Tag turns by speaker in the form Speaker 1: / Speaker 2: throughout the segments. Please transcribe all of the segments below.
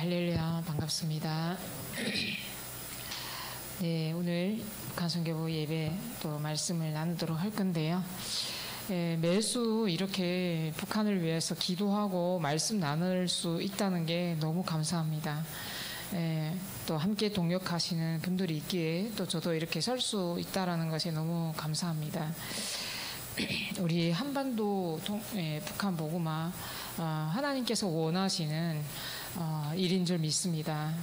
Speaker 1: 할렐루야, 반갑습니다. 네, 오늘 가성교부 예배 또 말씀을 나누도록 할 건데요. 매주 이렇게 북한을 위해서 기도하고 말씀 나눌 수 있다는 게 너무 감사합니다. 또 함께 동역하시는 분들이 있기에 또 저도 이렇게 설 수 있다는 것이 너무 감사합니다. 우리 한반도 북한 복음화 하나님께서 원하시는 일인 줄 믿습니다.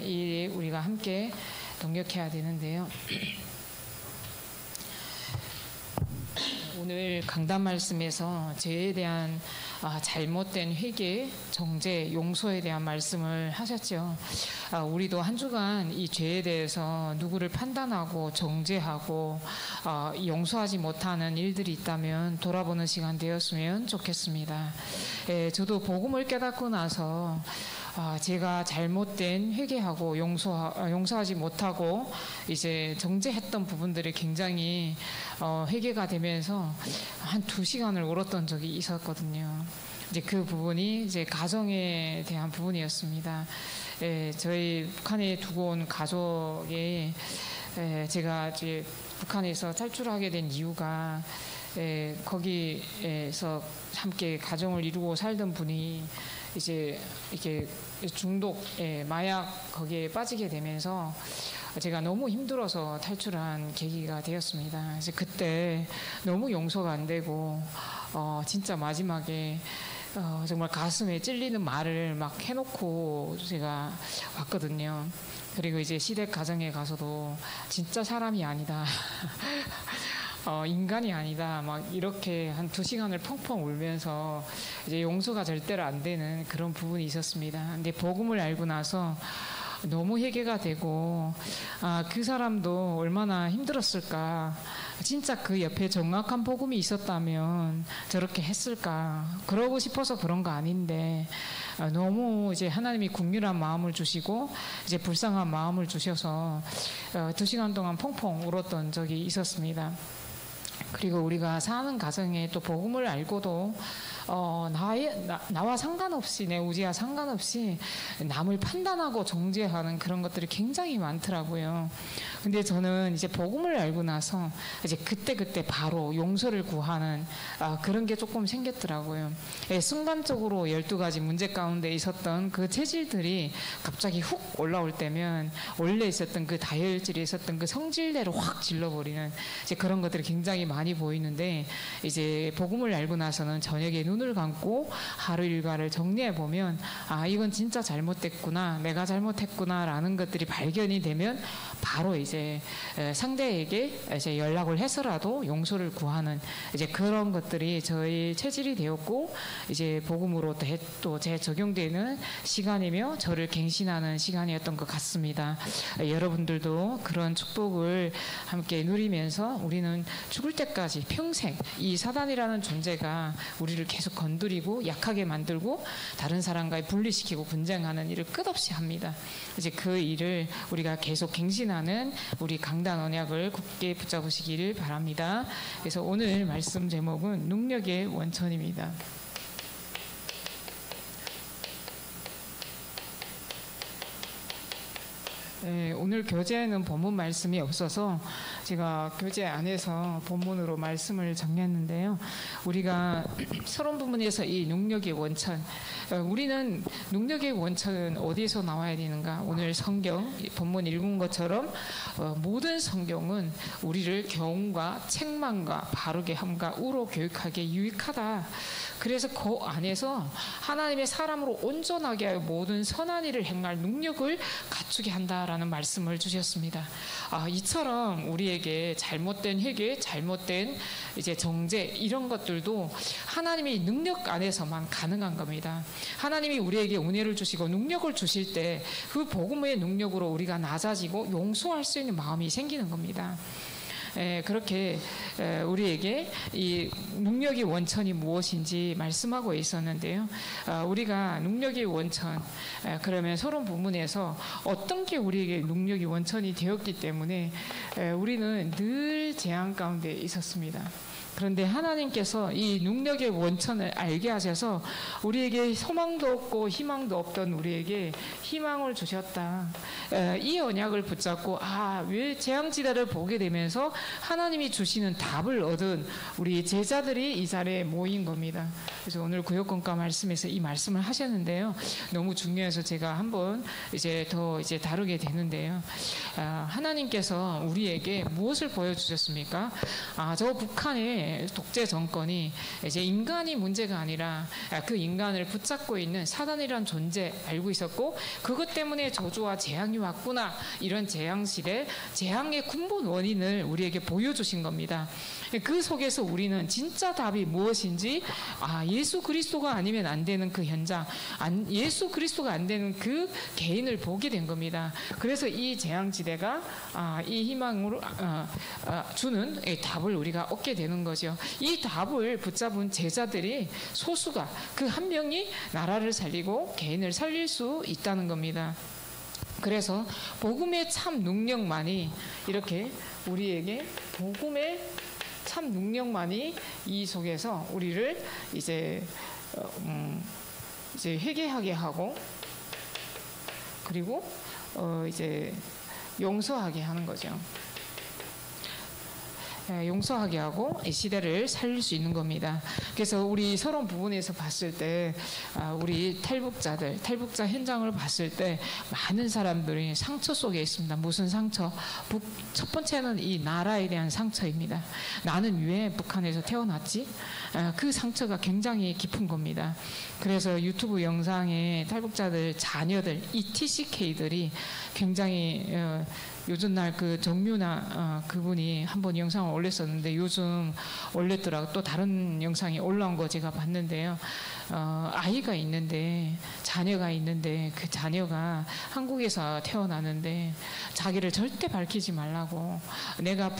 Speaker 1: 이 우리가 함께 동역해야 되는데요. 오늘 강단 말씀에서 죄에 대한 잘못된 회개, 정죄, 용서에 대한 말씀을 하셨죠. 우리도 한 주간 이 죄에 대해서 누구를 판단하고 정죄하고 용서하지 못하는 일들이 있다면 돌아보는 시간 되었으면 좋겠습니다. 저도 복음을 깨닫고 나서 제가 잘못된 회개하고 용서하지 못하고 이제 정죄했던 부분들이 굉장히 회개가 되면서 한 2시간을 울었던 적이 있었거든요. 이제 그 부분이 이제 가정에 대한 부분이었습니다. 저희 북한에 두고 온 가족에 제가 이제 북한에서 탈출하게 된 이유가 거기에서 함께 가정을 이루고 살던 분이 이제 이렇게 중독, 마약 거기에 빠지게 되면서 제가 너무 힘들어서 탈출한 계기가 되었습니다. 그래서 그때 너무 용서가 안 되고 진짜 마지막에 정말 가슴에 찔리는 말을 막 해놓고 제가 왔거든요. 그리고 이제 시댁 가정에 가서도 진짜 사람이 아니다. 인간이 아니다. 막 이렇게 한 2시간을 펑펑 울면서 이제 용서가 절대로 안 되는 그런 부분이 있었습니다. 근데 복음을 알고 나서 너무 회개가 되고 그 사람도 얼마나 힘들었을까. 진짜 그 옆에 정확한 복음이 있었다면 저렇게 했을까. 그러고 싶어서 그런 거 아닌데 너무 이제 하나님이 국률한 마음을 주시고 이제 불쌍한 마음을 주셔서 2시간 동안 펑펑 울었던 적이 있었습니다. 그리고 우리가 사는 가정에 또 복음을 알고도 나와 상관없이, 내 우지와 상관없이 남을 판단하고 정죄하는 그런 것들이 굉장히 많더라고요. 근데 저는 이제 복음을 알고 나서 이제 그때 바로 용서를 구하는 그런 게 조금 생겼더라고요. 순간적으로 12가지 문제 가운데 있었던 그 체질들이 갑자기 훅 올라올 때면 원래 있었던 그 다혈질이 있었던 그 성질대로 확 질러버리는 이제 그런 것들이 굉장히 많이 보이는데, 이제 복음을 알고 나서는 저녁에 눈을 감고 하루 일과를 정리해 보면 이건 진짜 잘못됐구나, 내가 잘못했구나 라는 것들이 발견이 되면 바로 이제 상대에게 이제 연락을 해서라도 용서를 구하는 이제 그런 것들이 저희 체질이 되었고, 이제 복음으로 또 재적용되는 시간이며 저를 갱신하는 시간이었던 것 같습니다. 여러분들도 그런 축복을 함께 누리면서 우리는 죽을 때까지 평생 이 사단이라는 존재가 우리를 계속 건드리고 약하게 만들고 다른 사람과 분리시키고 분쟁하는 일을 끝없이 합니다. 이제 그 일을 우리가 계속 갱신하는 우리 강단 언약을 굳게 붙잡으시기를 바랍니다. 그래서 오늘 말씀 제목은 능력의 원천입니다. 오늘 교재에는 본문 말씀이 없어서 제가 교재 안에서 본문으로 말씀을 정리했는데요. 우리가 서론 부분에서 이 능력의 원천, 우리는 능력의 원천은 어디에서 나와야 되는가? 오늘 성경 본문 읽은 것처럼 모든 성경은 우리를 교훈과 책망과 바르게 함과 우로 교육하기에 유익하다. 그래서 그 안에서 하나님의 사람으로 온전하게 하여 모든 선한 일을 행할 능력을 갖추게 한다라는 말씀을 주셨습니다. 이처럼 우리에게 잘못된 회개, 잘못된 이제 정죄 이런 것들도 하나님의 능력 안에서만 가능한 겁니다. 하나님이 우리에게 은혜를 주시고 능력을 주실 때 그 복음의 능력으로 우리가 낮아지고 용서할 수 있는 마음이 생기는 겁니다. 그렇게 우리에게 이 능력의 원천이 무엇인지 말씀하고 있었는데요. 우리가 능력의 원천, 그러면 서론 부문에서 어떤 게 우리에게 능력의 원천이 되었기 때문에 우리는 늘 재앙 가운데 있었습니다. 그런데 하나님께서 이 능력의 원천을 알게 하셔서 우리에게 소망도 없고 희망도 없던 우리에게 희망을 주셨다. 이 언약을 붙잡고 왜 재앙지대를 보게 되면서 하나님이 주시는 답을 얻은 우리 제자들이 이 자리에 모인 겁니다. 그래서 오늘 구역권과 말씀에서 이 말씀을 하셨는데요. 너무 중요해서 제가 한번 더 다루게 되는데요. 하나님께서 우리에게 무엇을 보여주셨습니까? 저 북한의 독재 정권이 이제 인간이 문제가 아니라 그 인간을 붙잡고 있는 사단이란 존재 알고 있었고, 그것 때문에 저주와 재앙이 왔구나. 이런 재앙 시대, 재앙의 근본 원인을 우리에게 보여주신 겁니다. 그 속에서 우리는 진짜 답이 무엇인지, 예수 그리스도가 아니면 안 되는 그 현장, 예수 그리스도가 안 되는 그 개인을 보게 된 겁니다. 그래서 이 재앙지대가 이 희망으로 주는 답을 우리가 얻게 되는 거죠. 이 답을 붙잡은 제자들이 소수가, 그 한 명이 나라를 살리고 개인을 살릴 수 있다는 겁니다. 그래서 복음의 참 능력만이, 이렇게 우리에게 복음의 참 능력만이 이 속에서 우리를 이제 회개하게 하고, 그리고 이제 용서하게 하는 거죠. 용서하게 하고 이 시대를 살릴 수 있는 겁니다. 그래서 우리 서론 부분에서 봤을 때 우리 탈북자 현장을 봤을 때 많은 사람들이 상처 속에 있습니다. 무슨 상처? 첫 번째는 이 나라에 대한 상처입니다. 나는 왜 북한에서 태어났지? 그 상처가 굉장히 깊은 겁니다. 그래서 유튜브 영상에 탈북자들 자녀들, 이 TCK들이 굉장히 요즘 날 그 정유나 그분이 한번 영상을 올렸었는데 요즘 올렸더라고. 또 다른 영상이 올라온 거 제가 봤는데요. 아이가 있는데, 자녀가 있는데, 그 자녀가 한국에서 태어나는데 자기를 절대 밝히지 말라고, 내가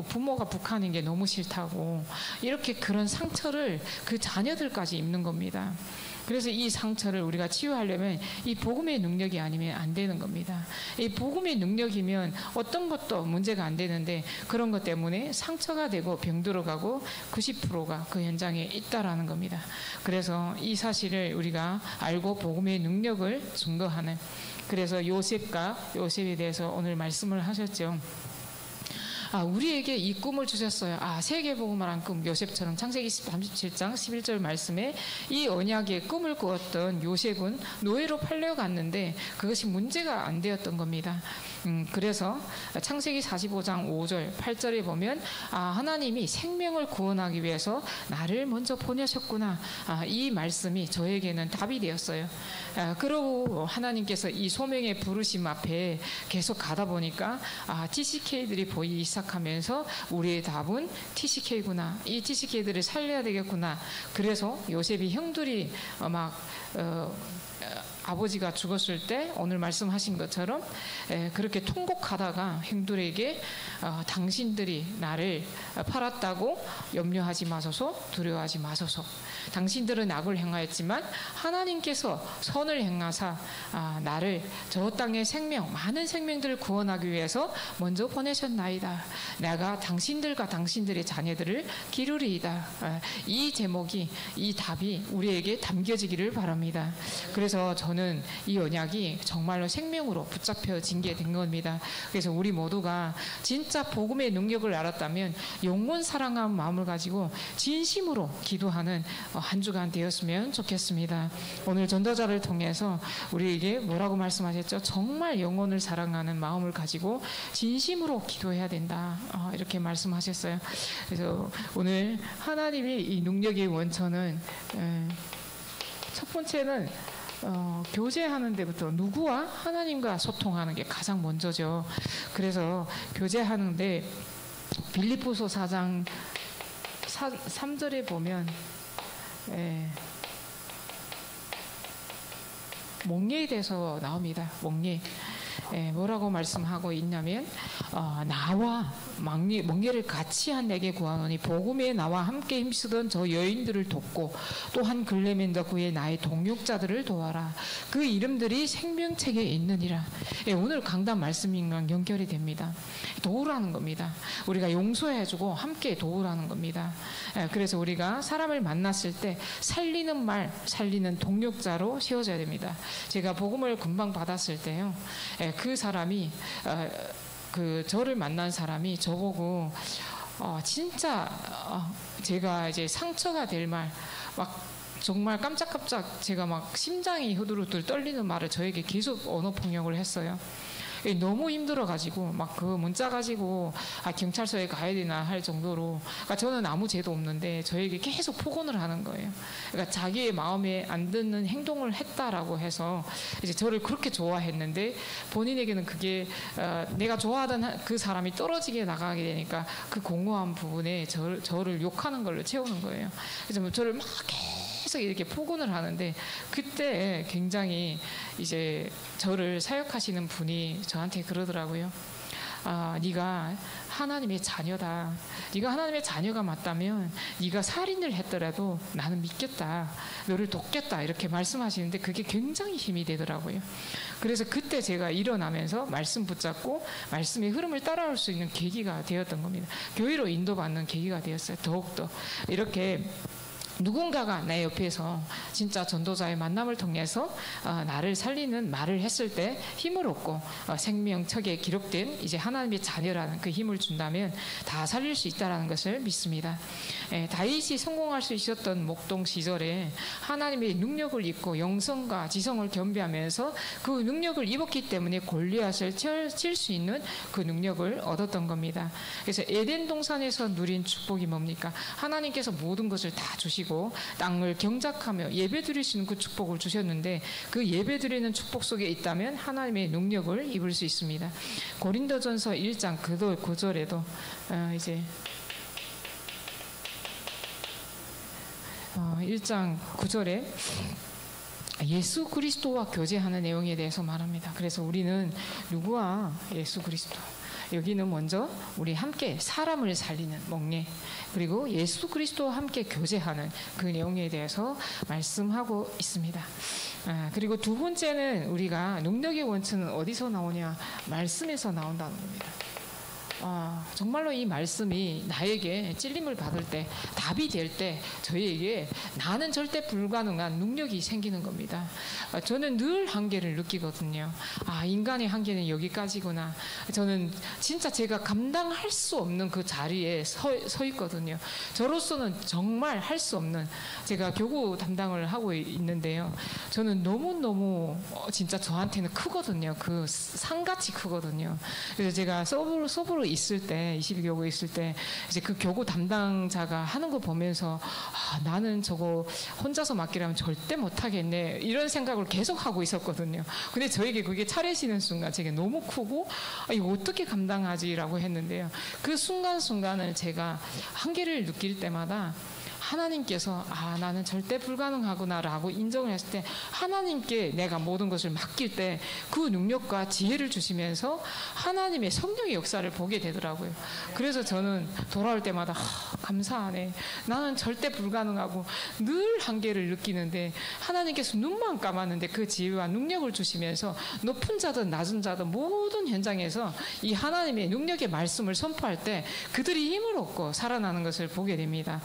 Speaker 1: 부모가 북한인 게 너무 싫다고, 이렇게 그런 상처를 그 자녀들까지 입는 겁니다. 그래서 이 상처를 우리가 치유하려면 이 복음의 능력이 아니면 안 되는 겁니다. 이 복음의 능력이면 어떤 것도 문제가 안 되는데, 그런 것 때문에 상처가 되고 병들어가고 90%가 그 현장에 있다라는 겁니다. 그래서 이 사실을 우리가 알고 복음의 능력을 증거하는, 그래서 요셉에 대해서 오늘 말씀을 하셨죠. 우리에게 이 꿈을 주셨어요. 세계복음화란 꿈, 요셉처럼 창세기 37장 11절 말씀에 이 언약의 꿈을 꾸었던 요셉은 노예로 팔려갔는데 그것이 문제가 안 되었던 겁니다. 그래서 창세기 45장 5절 8절에 보면 하나님이 생명을 구원하기 위해서 나를 먼저 보내셨구나. 이 말씀이 저에게는 답이 되었어요. 그러고 하나님께서 이 소명의 부르심 앞에 계속 가다 보니까 TCK들이 보이기 시작하면서 우리의 답은 TCK구나. 이 TCK들을 살려야 되겠구나. 그래서 요셉이 형들이 아버지가 죽었을 때 오늘 말씀하신 것처럼 그렇게 통곡하다가 형들에게 당신들이 나를 팔았다고 염려하지 마소서, 두려워하지 마소서. 당신들은 악을 행하였지만 하나님께서 선을 행하사 나를 저 땅의 많은 생명들을 구원하기 위해서 먼저 보내셨나이다. 내가 당신들과 당신들의 자녀들을 기르리이다. 이 제목이, 이 답이 우리에게 담겨지기를 바랍니다. 그래서 저는 이 언약이 정말로 생명으로 붙잡혀진 게 된 겁니다. 그래서 우리 모두가 진짜 복음의 능력을 알았다면 영원 사랑하는 마음을 가지고 진심으로 기도하는 한 주간 되었으면 좋겠습니다. 오늘 전도자를 통해서 우리에게 뭐라고 말씀하셨죠? 정말 영혼을 사랑하는 마음을 가지고 진심으로 기도해야 된다. 이렇게 말씀하셨어요. 그래서 오늘 하나님의 이 능력의 원천은 첫 번째는 교제하는 데부터, 누구와? 하나님과 소통하는 게 가장 먼저죠. 그래서 교제하는데 빌립보서 4장 3절에 보면 목례에 대해서 나옵니다. 목례. 뭐라고 말씀하고 있냐면 나와 멍게를 같이 한 내게 구하노니 복음에 나와 함께 힘쓰던 저 여인들을 돕고 또한 글레멘더 그의 나의 동역자들을 도와라. 그 이름들이 생명책에 있느니라. 오늘 강단 말씀이랑 연결이 됩니다. 도우라는 겁니다. 우리가 용서해주고 함께 도우라는 겁니다. 그래서 우리가 사람을 만났을 때 살리는 말, 살리는 동역자로 세워져야 됩니다. 제가 복음을 금방 받았을 때요, 그 사람이 저를 만난 사람이 저보고 진짜 제가 이제 상처가 될 말, 막 정말 깜짝깜짝 제가 막 심장이 후들후들 떨리는 말을 저에게 계속 언어 폭력을 했어요. 너무 힘들어가지고 막 그 문자 가지고 경찰서에 가야 되나 할 정도로, 그러니까 저는 아무 죄도 없는데 저에게 계속 폭언을 하는 거예요. 그러니까 자기의 마음에 안 드는 행동을 했다라고 해서 이제 저를 그렇게 좋아했는데 본인에게는 그게 내가 좋아하던 그 사람이 떨어지게 나가게 되니까 그 공허한 부분에 저를 욕하는 걸로 채우는 거예요. 그래서 저를 막 계속 이렇게 폭언을 하는데, 그때 굉장히 이제 저를 사역하시는 분이 저한테 그러더라고요. 네가 하나님의 자녀다. 네가 하나님의 자녀가 맞다면 네가 살인을 했더라도 나는 믿겠다. 너를 돕겠다. 이렇게 말씀하시는데 그게 굉장히 힘이 되더라고요. 그래서 그때 제가 일어나면서 말씀 붙잡고 말씀의 흐름을 따라올 수 있는 계기가 되었던 겁니다. 교회로 인도받는 계기가 되었어요. 더욱더 이렇게 누군가가 내 옆에서 진짜 전도자의 만남을 통해서 나를 살리는 말을 했을 때 힘을 얻고 생명책에 기록된 이제 하나님의 자녀라는 그 힘을 준다면 다 살릴 수 있다는 것을 믿습니다. 다윗이 성공할 수 있었던 목동 시절에 하나님의 능력을 입고 영성과 지성을 겸비하면서 그 능력을 입었기 때문에 골리앗을 칠 수 있는 그 능력을 얻었던 겁니다. 그래서 에덴 동산에서 누린 축복이 뭡니까? 하나님께서 모든 것을 다 주시고 땅을 경작하며 예배드릴 수 있는 그 축복을 주셨는데, 그 예배드리는 축복 속에 있다면 하나님의 능력을 입을 수 있습니다. 고린도전서 1장 9절에도 이제 1장 9절에 예수 그리스도와 교제하는 내용에 대해서 말합니다. 그래서 우리는 누구와? 예수 그리스도. 여기는 먼저 우리 함께 사람을 살리는 멍게, 그리고 예수 그리스도와 함께 교제하는 그 내용에 대해서 말씀하고 있습니다. 그리고 두 번째는 우리가 능력의 원천은 어디서 나오냐? 말씀에서 나온다는 겁니다. 정말로 이 말씀이 나에게 찔림을 받을 때, 답이 될 때 저희에게 나는 절대 불가능한 능력이 생기는 겁니다. 저는 늘 한계를 느끼거든요. 인간의 한계는 여기까지구나. 저는 진짜 제가 감당할 수 없는 그 자리에 서 있거든요. 저로서는 정말 할 수 없는, 제가 교구 담당을 하고 있는데요. 저는 너무너무 진짜 저한테는 크거든요. 그 산같이 크거든요. 그래서 제가 서브로 있을 때, 22교구 있을 때 이제 그 교구 담당자가 하는 거 보면서 나는 저거 혼자서 맡기라면 절대 못하겠네, 이런 생각을 계속 하고 있었거든요. 근데 저에게 그게 차려지는 순간 제게 너무 크고 이거 어떻게 감당하지라고 했는데요. 그 순간순간을 제가 한계를 느낄 때마다 하나님께서 나는 절대 불가능하구나 라고 인정을 했을 때, 하나님께 내가 모든 것을 맡길 때 그 능력과 지혜를 주시면서 하나님의 성령의 역사를 보게 되더라고요. 그래서 저는 돌아올 때마다 감사하네. 나는 절대 불가능하고 늘 한계를 느끼는데 하나님께서 눈만 감았는데 그 지혜와 능력을 주시면서 높은 자든 낮은 자든 모든 현장에서 이 하나님의 능력의 말씀을 선포할 때 그들이 힘을 얻고 살아나는 것을 보게 됩니다.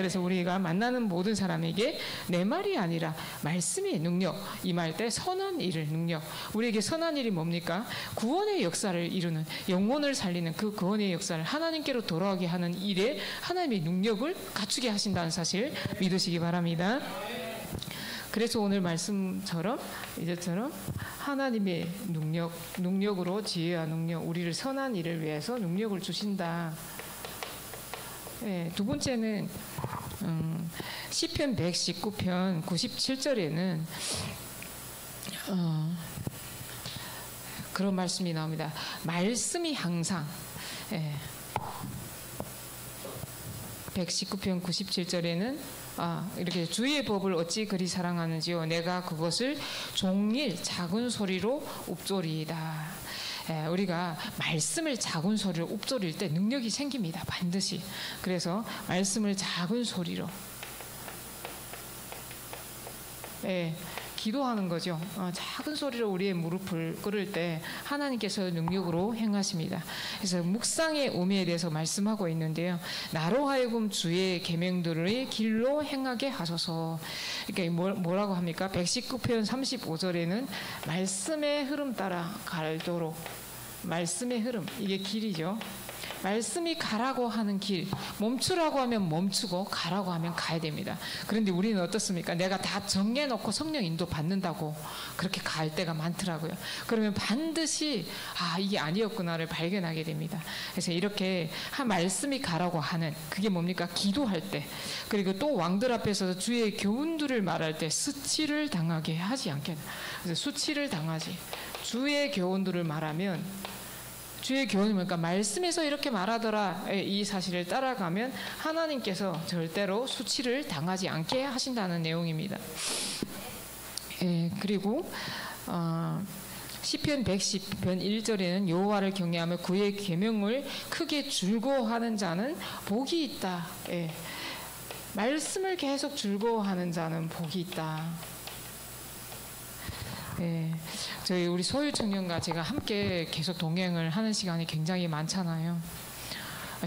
Speaker 1: 그래서 우리가 만나는 모든 사람에게 내 말이 아니라 말씀의 능력 임할 때 선한 일을 능력, 우리에게 선한 일이 뭡니까? 구원의 역사를 이루는, 영혼을 살리는 그 구원의 역사를 하나님께로 돌아오게 하는 일에 하나님의 능력을 갖추게 하신다는 사실 믿으시기 바랍니다. 그래서 오늘 말씀처럼 이제처럼 하나님의 능력으로 지혜와 능력, 우리를 선한 일을 위해서 능력을 주신다. 두 번째는 시편 119편 97절에는 그런 말씀이 나옵니다. 말씀이 항상 119편 97절에는 이렇게 주의 법을 어찌 그리 사랑하는지요, 내가 그것을 종일 작은 소리로 읊조리이다. 우리가 말씀을 작은 소리로 읊조릴 때 능력이 생깁니다. 반드시. 그래서 말씀을 작은 소리로 기도하는 거죠. 작은 소리로 우리의 무릎을 꿇을 때 하나님께서 능력으로 행하십니다. 그래서 묵상의 의미에 대해서 말씀하고 있는데요. 나로 하여금 주의 계명들의 길로 행하게 하소서. 그러니까 뭐라고 합니까? 119편 35절에는 말씀의 흐름 따라 갈도록, 말씀의 흐름, 이게 길이죠. 말씀이 가라고 하는 길, 멈추라고 하면 멈추고 가라고 하면 가야 됩니다. 그런데 우리는 어떻습니까? 내가 다 정해놓고 성령 인도 받는다고 그렇게 갈 때가 많더라고요. 그러면 반드시 이게 아니었구나를 발견하게 됩니다. 그래서 이렇게 말씀이 가라고 하는, 그게 뭡니까? 기도할 때, 그리고 또 왕들 앞에서 주의 교훈들을 말할 때 수치를 당하게 하지 않게, 그래서 수치를 당하지, 주의 교훈들을 말하면, 주의 교훈이 뭐니까 말씀에서 이렇게 말하더라, 이 사실을 따라가면 하나님께서 절대로 수치를 당하지 않게 하신다는 내용입니다. 그리고 시편 110편 1절에는 여호와를 경외하며 그의 계명을 크게 즐거워하는 자는 복이 있다. 말씀을 계속 즐거워하는 자는 복이 있다. 저희 우리 소유 청년과 제가 함께 계속 동행을 하는 시간이 굉장히 많잖아요.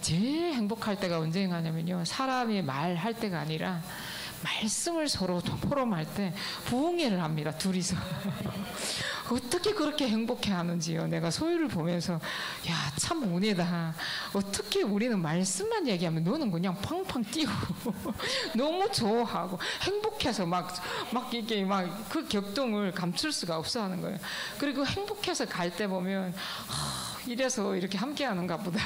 Speaker 1: 제일 행복할 때가 언제가냐면요, 사람이 말할 때가 아니라 말씀을 서로 포럼할 때 부흥회를 합니다. 둘이서. 어떻게 그렇게 행복해 하는지요. 내가 소유를 보면서 참 은혜다. 어떻게 우리는 말씀만 얘기하면 너는 그냥 팡팡 뛰고 너무 좋아하고 행복해서 막 이게 막 그 격동을 감출 수가 없어 하는 거예요. 그리고 행복해서 갈 때 보면 이래서 이렇게 함께 하는가 보다.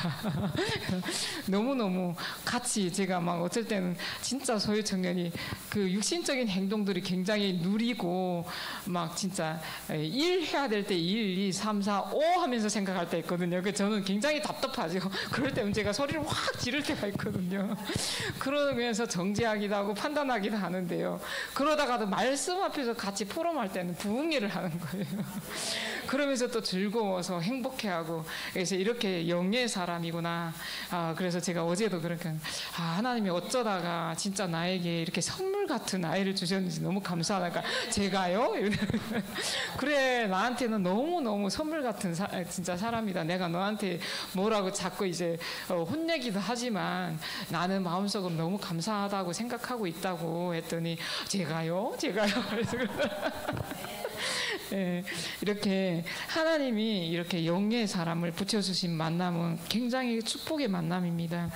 Speaker 1: 너무너무 같이 제가 막 어쩔 때는 진짜 소유 청년이 그 육신적인 행동들이 굉장히 누리고 막 진짜 일 해야 될 때 1, 2, 3, 4, 5 하면서 생각할 때 있거든요. 그 저는 굉장히 답답하죠. 그럴 때는 제가 소리를 확 지를 때가 있거든요. 그러면서 정지하기도 하고 판단하기도 하는데요. 그러다가도 말씀 앞에서 같이 포럼할 때는 부흥회를 하는 거예요. 그러면서 또 즐거워서 행복해하고, 그래서 이렇게 영의 사람이구나. 그래서 제가 어제도 그렇게 하나님이 어쩌다가 진짜 나에게 이렇게 선물 같은 아이를 주셨는지 너무 감사하다. 제가요? 그래, 나한테는 너무너무 선물 같은 진짜 사람이다. 내가 너한테 뭐라고 자꾸 이제 혼내기도 하지만 나는 마음속으로 너무 감사하다고 생각하고 있다고 했더니 제가요? 이렇게 하나님이 이렇게 영의 사람을 붙여주신 만남은 굉장히 축복의 만남입니다.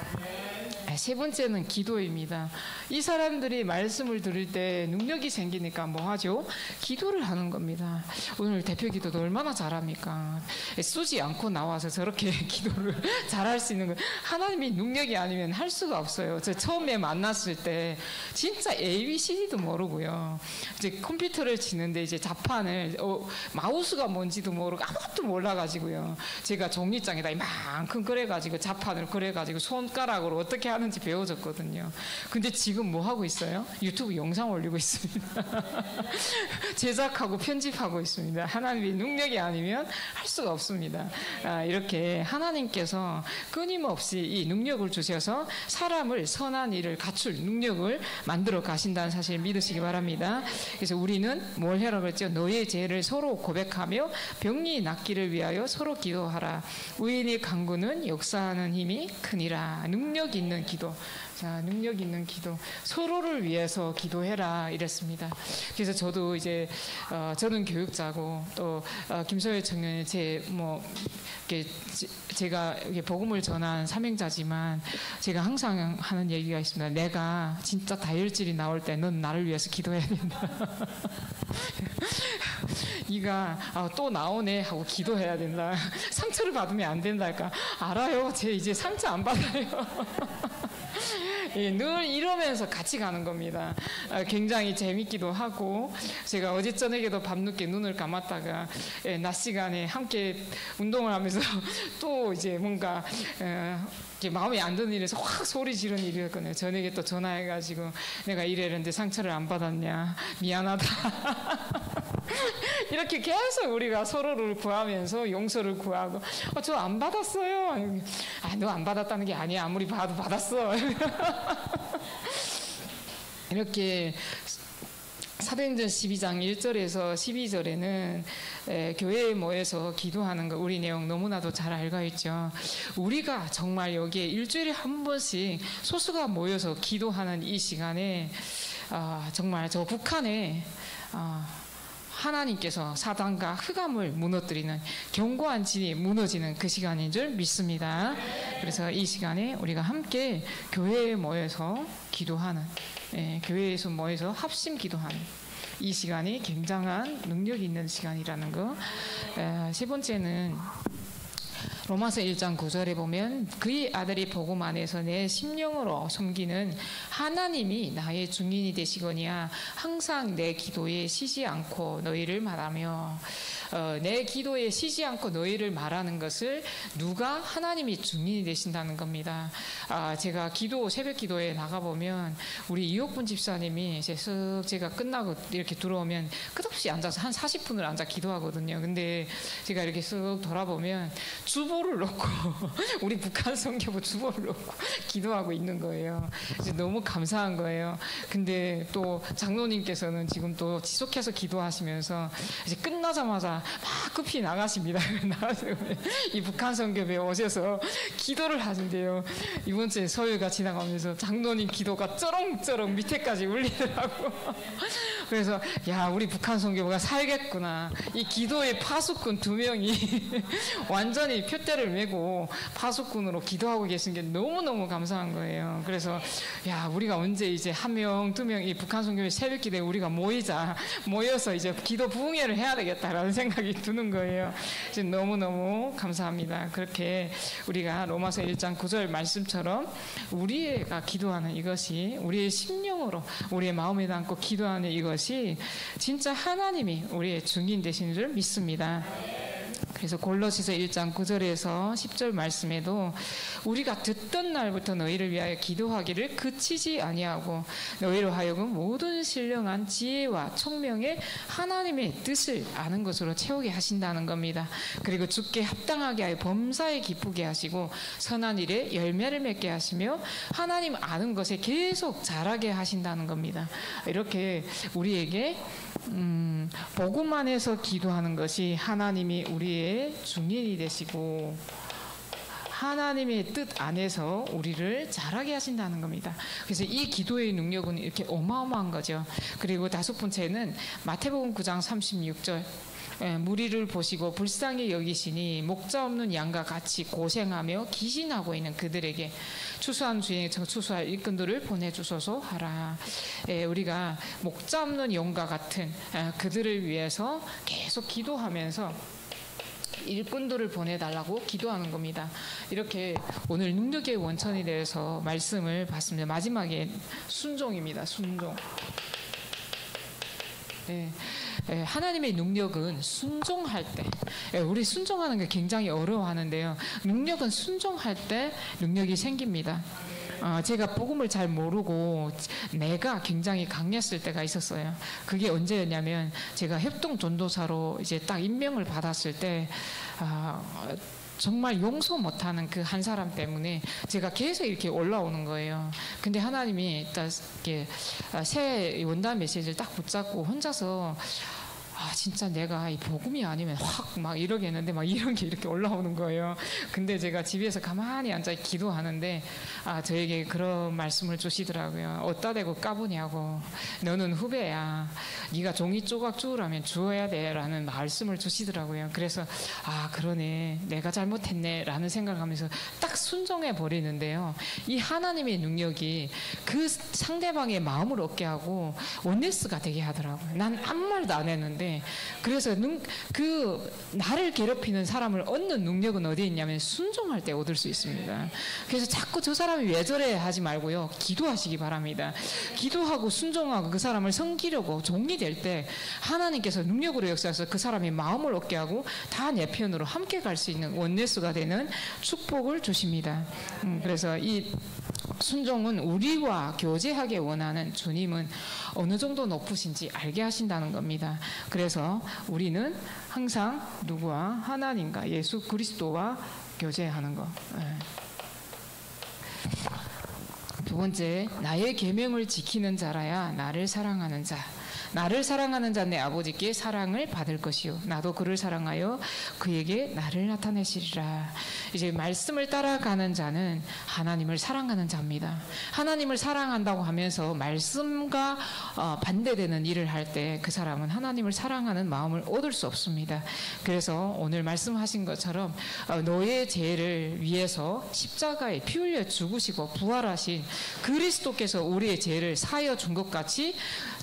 Speaker 1: 세 번째는 기도입니다. 이 사람들이 말씀을 들을 때 능력이 생기니까 뭐 하죠? 기도를 하는 겁니다. 오늘 대표 기도도 얼마나 잘합니까? 쏘지 않고 나와서 저렇게 기도를 잘할 수 있는 거, 하나님이 능력이 아니면 할 수가 없어요. 저 처음에 만났을 때 진짜 ABCD도 모르고요. 이제 컴퓨터를 치는데 이제 자판을 마우스가 뭔지도 모르고 아무것도 몰라가지고요. 제가 종이장에다 이만큼 그래가지고 자판을 그래가지고 손가락으로 어떻게 하는지 배워줬거든요. 근데 지금 뭐 하고 있어요? 유튜브 영상 올리고 있습니다. 제작하고 편집하고 있습니다. 하나님의 능력이 아니면 할 수가 없습니다. 이렇게 하나님께서 끊임없이 이 능력을 주셔서 사람을 선한 일을 갖출 능력을 만들어 가신다는 사실을 믿으시기 바랍니다. 그래서 우리는 뭘 하라고 그랬죠? 너의 죄를 서로 고백하며 병이 낫기를 위하여 서로 기도하라. 의인의 간구는 역사하는 힘이 크니라. 능력 있는 기도. 자, 능력 있는 기도. 서로를 위해서 기도해라 이랬습니다. 그래서 저도 이제 저는 교육자고 또 김소혜 청년이 제가 복음을 전한 사명자지만 제가 항상 하는 얘기가 있습니다. 내가 진짜 다혈질이 나올 때 넌 나를 위해서 기도해야 된다. 네가 또 나오네 하고 기도해야 된다. 상처를 받으면 안 된달까. 알아요. 제 이제 상처 안 받아요. 늘 이러면서 같이 가는 겁니다. 굉장히 재밌기도 하고, 제가 어제 저녁에도 밤늦게 눈을 감았다가 낮 시간에 함께 운동을 하면서 또 이제 뭔가 마음에 안 드는 일에서 확 소리 지르는 일이었거든요. 저녁에 또 전화해가지고 내가 이랬는데 상처를 안 받았냐, 미안하다. 이렇게 계속 우리가 서로를 구하면서 용서를 구하고 저 안 받았어요. 너 안 받았다는 게 아니야. 아무리 봐도 받았어. 이렇게 사도행전 12장 1절에서 12절에는 교회에 모여서 기도하는 거 우리 내용 너무나도 잘 알고 있죠. 우리가 정말 여기에 일주일에 한 번씩 소수가 모여서 기도하는 이 시간에 정말 저 북한에 하나님께서 사단과 흑암을 무너뜨리는 견고한 진이 무너지는 그 시간인 줄 믿습니다. 그래서 이 시간에 우리가 함께 교회에 모여서 기도하는, 교회에서 모여서 합심 기도하는 이 시간이 굉장한 능력이 있는 시간이라는 거. 세 번째는 로마서 1장 9절에 보면 그의 아들이 복음 안에서 내 심령으로 섬기는 하나님이 나의 증인이 되시거니와 항상 내 기도에 쉬지 않고 너희를 말하며, 내 기도에 쉬지 않고 너희를 말하는 것을 누가? 하나님이 증인이 되신다는 겁니다. 제가 새벽 기도에 나가보면 우리 이옥분 집사님이 제가 끝나고 이렇게 들어오면 끝없이 앉아서 한 40분을 앉아 기도하거든요. 근데 제가 이렇게 쓱 돌아보면 주보를 놓고 우리 북한 선교부 주보를 놓고 기도하고 있는 거예요. 이제 너무 감사한 거예요. 근데 또 장로님께서는 지금 또 지속해서 기도하시면서 이제 끝나자마자 막 급히 나가십니다. 나가서 이 북한 선교부에 오셔서 기도를 하신대요. 이번 주에 서울가 지나가면서 장로님 기도가 쩌렁쩌렁 밑에까지 울리더라고. 그래서 야, 우리 북한 선교부가 살겠구나. 이 기도의 파수꾼 2명이 완전히 표대를 메고 파수꾼으로 기도하고 계신 게 너무너무 감사한 거예요. 그래서 야, 우리가 언제 이제 1명, 2명 이 북한 선교회 새벽 기도에 우리가 모여서 이제 기도 부흥회를 해야 되겠다라는 생각이 드는 거예요. 이제 너무너무 감사합니다. 그렇게 우리가 로마서 1장 9절 말씀처럼 우리가 기도하는 이것이 우리의 심령으로 우리의 마음에 담고 기도하는 이것이 진짜 하나님이 우리의 증인 되시는 줄 믿습니다. 그래서 골로새서 1장 9절에서 10절 말씀에도 우리가 듣던 날부터 너희를 위하여 기도하기를 그치지 아니하고 너희로 하여금 모든 신령한 지혜와 총명의 하나님의 뜻을 아는 것으로 채우게 하신다는 겁니다. 그리고 주께 합당하게 하여 범사에 기쁘게 하시고 선한 일에 열매를 맺게 하시며 하나님 아는 것에 계속 자라게 하신다는 겁니다. 이렇게 우리에게 복음 안에서 기도하는 것이 하나님이 우리의 증인이 되시고 하나님의 뜻 안에서 우리를 자라게 하신다는 겁니다. 그래서 이 기도의 능력은 이렇게 어마어마한 거죠. 그리고 다섯 번째는 마태복음 9장 36절 무리를 보시고 불쌍히 여기시니 목자 없는 양과 같이 고생하며 기신하고 있는 그들에게 추수한 주에 추수할 일꾼들을 보내주소서 하라. 우리가 목자 없는 양과 같은 그들을 위해서 계속 기도하면서 일꾼들을 보내달라고 기도하는 겁니다. 이렇게 오늘 능력의 원천에 대해서 말씀을 봤습니다. 마지막에 순종입니다. 순종. 하나님의 능력은 순종할 때, 우리 순종하는 게 굉장히 어려워하는데요. 능력은 순종할 때 능력이 생깁니다. 제가 복음을 잘 모르고 내가 굉장히 강했을 때가 있었어요. 그게 언제였냐면 제가 협동 전도사로 이제 딱 임명을 받았을 때 정말 용서 못하는 그 한 사람 때문에 제가 계속 이렇게 올라오는 거예요. 근데 하나님이 딱 이렇게 새 원단 메시지를 딱 붙잡고 혼자서 진짜 내가 이 복음이 아니면 확 막 이러겠는데 막 이런 게 이렇게 올라오는 거예요. 근데 제가 집에서 가만히 앉아 기도하는데 저에게 그런 말씀을 주시더라고요. 어디다 대고 까부냐고. 너는 후배야. 네가 종이 조각 주우라면 주어야 돼 라는 말씀을 주시더라고요. 그래서 그러네. 내가 잘못했네 라는 생각하면서 딱 순종해 버리는데요. 이 하나님의 능력이 그 상대방의 마음을 얻게 하고 원네스가 되게 하더라고요. 난 아무 말도 안 했는데 그래서 그 나를 괴롭히는 사람을 얻는 능력은 어디에 있냐면 순종할 때 얻을 수 있습니다. 그래서 자꾸 저 사람이 왜 저래 하지 말고요. 기도하시기 바랍니다. 기도하고 순종하고 그 사람을 섬기려고 종이 될 때 하나님께서 능력으로 역사해서 그 사람의 마음을 얻게 하고 다 내 편으로 함께 갈 수 있는 원네스가 되는 축복을 주십니다. 그래서 이 순종은 우리와 교제하기 원하는 주님은 어느 정도 높으신지 알게 하신다는 겁니다. 그래서 우리는 항상 누구와? 하나님과 예수 그리스도와 교제하는 것. 두 번째, 나의 계명을 지키는 자라야 나를 사랑하는 자. 나를 사랑하는 자 내 아버지께 사랑을 받을 것이요 나도 그를 사랑하여 그에게 나를 나타내시리라. 이제 말씀을 따라가는 자는 하나님을 사랑하는 자입니다. 하나님을 사랑한다고 하면서 말씀과 반대되는 일을 할 때 그 사람은 하나님을 사랑하는 마음을 얻을 수 없습니다. 그래서 오늘 말씀하신 것처럼 너의 죄를 위해서 십자가에 피 흘려 죽으시고 부활하신 그리스도께서 우리의 죄를 사하여 준 것 같이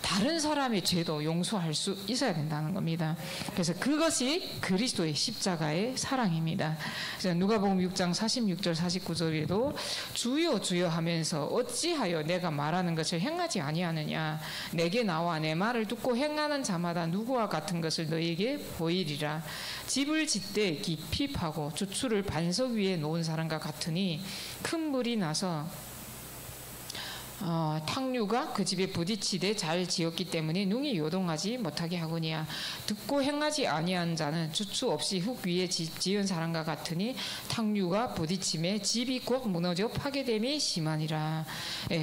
Speaker 1: 다른 사람의 죄도 용서할 수 있어야 된다는 겁니다. 그래서 그것이 그리스도의 십자가의 사랑입니다. 그래서 누가복음 6장 46절 49절에도 주여 주여 하면서 어찌하여 내가 말하는 것을 행하지 아니하느냐. 내게 나와 내 말을 듣고 행하는 자마다 누구와 같은 것을 너희에게 보이리라. 집을 짓되 깊이 파고 주추를 반석 위에 놓은 사람과 같으니 큰 물이 나서 탕류가 그 집에 부딪히되 잘 지었기 때문에 능히 요동하지 못하게 하거니와 듣고 행하지 아니한 자는 주추 없이 흙 위에 집 지은 사람과 같으니 탕류가 부딪힘에 집이 곧 무너져 파괴됨이 심하니라.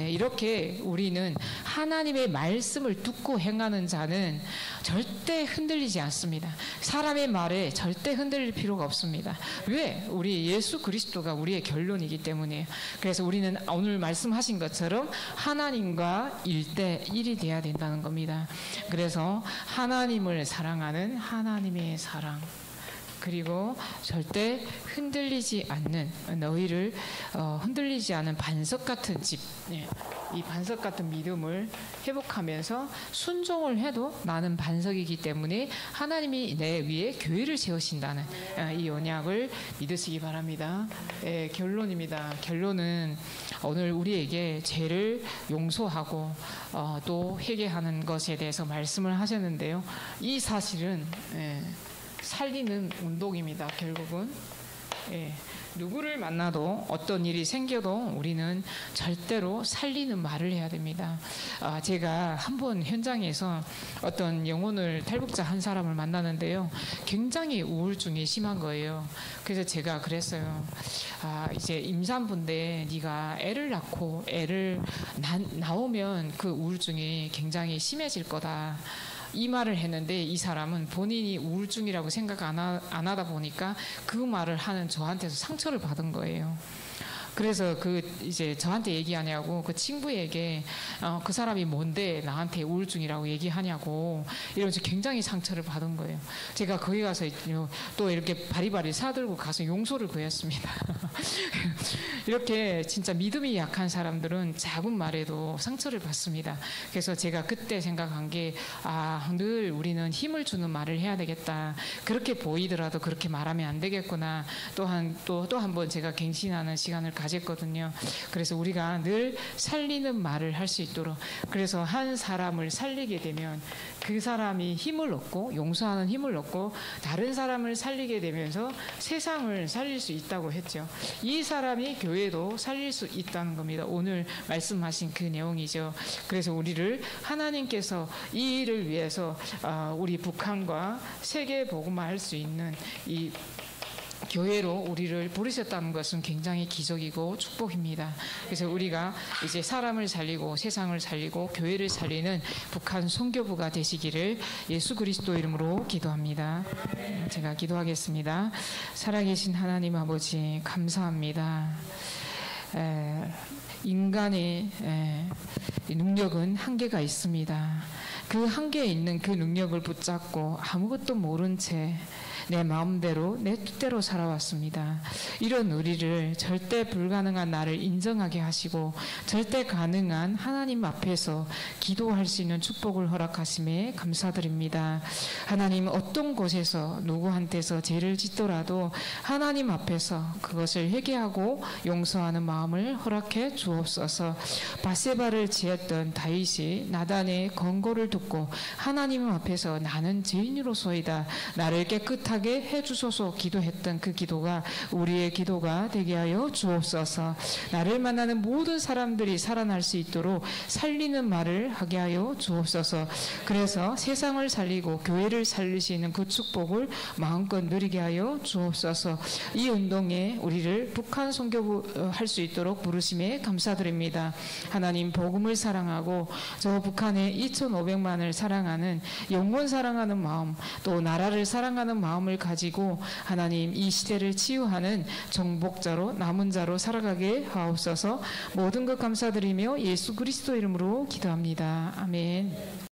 Speaker 1: 이렇게 우리는 하나님의 말씀을 듣고 행하는 자는 절대 흔들리지 않습니다. 사람의 말에 절대 흔들릴 필요가 없습니다. 왜? 우리 예수 그리스도가 우리의 결론이기 때문에. 그래서 우리는 오늘 말씀하신 것처럼 하나님과 1대1이 돼야 된다는 겁니다. 그래서 하나님을 사랑하는 하나님의 사랑, 그리고 절대 흔들리지 않는 너희를 흔들리지 않은 반석 같은 집, 이 반석 같은 믿음을 회복하면서 순종을 해도 나는 반석이기 때문에 하나님이 내 위에 교회를 세우신다는 이 언약을 믿으시기 바랍니다. 결론입니다. 결론은 오늘 우리에게 죄를 용서하고 또 회개하는 것에 대해서 말씀을 하셨는데요. 이 사실은 살리는 운동입니다. 결국은 누구를 만나도 어떤 일이 생겨도 우리는 절대로 살리는 말을 해야 됩니다. 제가 한번 현장에서 어떤 영혼을 탈북자 한 사람을 만나는데요, 굉장히 우울증이 심한 거예요. 그래서 제가 그랬어요. 이제 임산부인데 네가 애를 낳고 애를 나오면 그 우울증이 굉장히 심해질 거다. 이 말을 했는데 이 사람은 본인이 우울증이라고 생각 안 하다 보니까 그 말을 하는 저한테서 상처를 받은 거예요. 그래서 이제 저한테 얘기하냐고 그 친구에게 그 사람이 뭔데 나한테 우울증이라고 얘기하냐고 이러면서 굉장히 상처를 받은 거예요. 제가 거기 가서 또 이렇게 바리바리 사들고 가서 용서를 구했습니다. 이렇게 진짜 믿음이 약한 사람들은 작은 말에도 상처를 받습니다. 그래서 제가 그때 생각한 게 늘 우리는 힘을 주는 말을 해야 되겠다. 그렇게 보이더라도 그렇게 말하면 안 되겠구나. 또 한 번 제가 갱신하는 시간을 가졌거든요. 그래서 우리가 늘 살리는 말을 할 수 있도록, 그래서 한 사람을 살리게 되면 그 사람이 힘을 얻고 용서하는 힘을 얻고 다른 사람을 살리게 되면서 세상을 살릴 수 있다고 했죠. 이 사람이 교회도 살릴 수 있다는 겁니다. 오늘 말씀하신 그 내용이죠. 그래서 우리를 하나님께서 이 일을 위해서 우리 북한과 세계 복음화할 수 있는 이 교회로 우리를 부르셨다는 것은 굉장히 기적이고 축복입니다. 그래서 우리가 이제 사람을 살리고 세상을 살리고 교회를 살리는 북한 선교부가 되시기를 예수 그리스도 이름으로 기도합니다. 제가 기도하겠습니다. 살아계신 하나님 아버지 감사합니다. 인간의 능력은 한계가 있습니다. 그 한계에 있는 그 능력을 붙잡고 아무것도 모른 채 내 마음대로 내 뜻대로 살아왔습니다. 이런 우리를 절대 불가능한 나를 인정하게 하시고 절대 가능한 하나님 앞에서 기도할 수 있는 축복을 허락하심에 감사드립니다. 하나님, 어떤 곳에서 누구한테서 죄를 짓더라도 하나님 앞에서 그것을 회개하고 용서하는 마음을 허락해 주옵소서. 밧세바를 지었던 다윗이 나단의 권고를 듣고 하나님 앞에서 나는 죄인으로소이다, 나를 깨끗하게 살아나게 해주소서 기도했던 그 기도가 우리의 기도가 되게 하여 주옵소서. 나를 만나는 모든 사람들이 살아날 수 있도록 살리는 말을 하게 하여 주옵소서. 그래서 세상을 살리고 교회를 살리시는 그 축복을 마음껏 누리게 하여 주옵소서. 이 운동에 우리를 북한 선교 할 수 있도록 부르심에 감사드립니다. 하나님, 복음을 사랑하고 저 북한의 2,500만을 사랑하는, 영원 사랑하는 마음, 또 나라를 사랑하는 마음을 가지고 하나님, 이 시대를 치유하는 정복자로, 남은 자로 살아가게 하옵소서. 모든 것 감사드리며 예수 그리스도 이름으로 기도합니다. 아멘.